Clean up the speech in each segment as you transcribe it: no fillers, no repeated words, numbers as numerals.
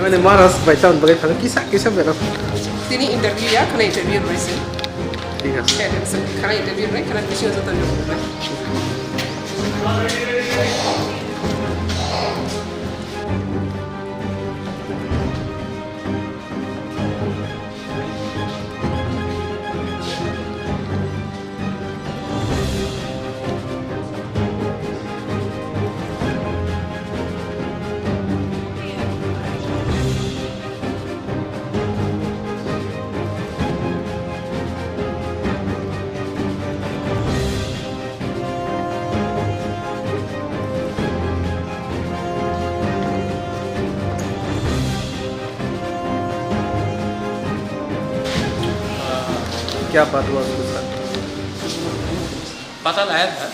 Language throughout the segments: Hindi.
Mana maras by town bagay pala kisa pero. Tini interview ya, kana interview resi. Iya. Kana interview resi, kana mission zata yo. क्या बात हुआ उसके साथ? पाताल आया था,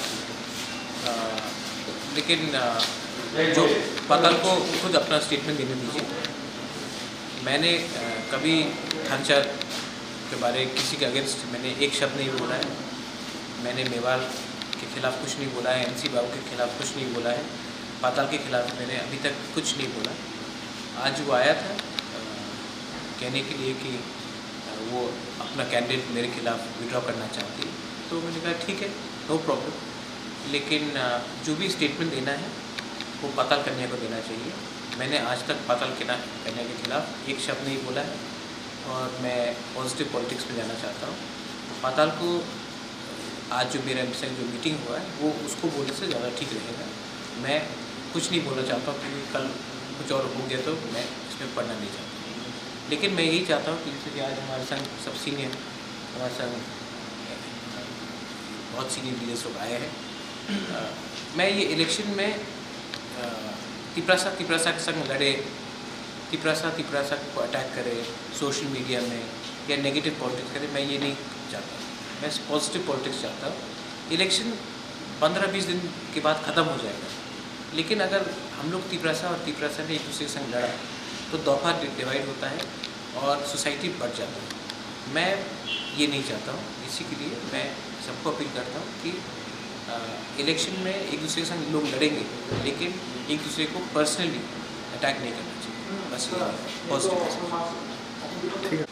लेकिन जो पाताल को खुद अपना स्टेटमेंट देने दीजिए। मैंने कभी थानचार के बारे किसी के अगेंस्ट मैंने एक शब्द नहीं बोला है। मैंने मेवाल के खिलाफ़ कुछ नहीं बोला है, MC बाबू के खिलाफ़ कुछ नहीं बोला है, पाताल के खिलाफ़ मैंने अभी तक कुछ नहीं बोला। आज वो आया था कहने के लिए कि वो अपना कैंडिडेट मेरे खिलाफ़ विड्रॉ करना चाहती है, तो मैंने कहा ठीक है, नो प्रॉब्लम, लेकिन जो भी स्टेटमेंट देना है वो पाताल कन्या को देना चाहिए। मैंने आज तक पाताल कन्या के खिलाफ़ एक शब्द नहीं बोला है और मैं पॉजिटिव पॉलिटिक्स में जाना चाहता हूँ। पाताल को आज जो मेरा एमपी जो मीटिंग हुआ है वो उसको बोलने से ज़्यादा ठीक रहेगा। मैं कुछ नहीं बोलना चाहता हूँ क्योंकि कल कुछ और हो गया तो मैं इसमें पढ़ना नहीं चाहता। लेकिन मैं यही चाहता हूँ कि जैसे कि आज हमारे संग सब सीनियर हमारे संग बहुत सीनियर लीडर्स लोग आए हैं, मैं ये इलेक्शन में तिपरासा के संग लड़े, तिपरासा को अटैक करे सोशल मीडिया में या नेगेटिव पॉलिटिक्स करे, मैं ये नहीं चाहता। मैं पॉजिटिव पॉलिटिक्स चाहता हूँ। इलेक्शन 15-20 दिन के बाद ख़त्म हो जाएगा, लेकिन अगर हम लोग तिपरासा ने एक दूसरे के संग लड़ा तो दफा डिवाइड होता है और सोसाइटी बढ़ जाता है। मैं ये नहीं चाहता हूँ। इसी के लिए मैं सबको अपील करता हूँ कि इलेक्शन में एक दूसरे के संग लोग लड़ेंगे, लेकिन एक दूसरे को पर्सनली अटैक नहीं करना चाहिए। बस ये पॉजिटिव। ठीक है।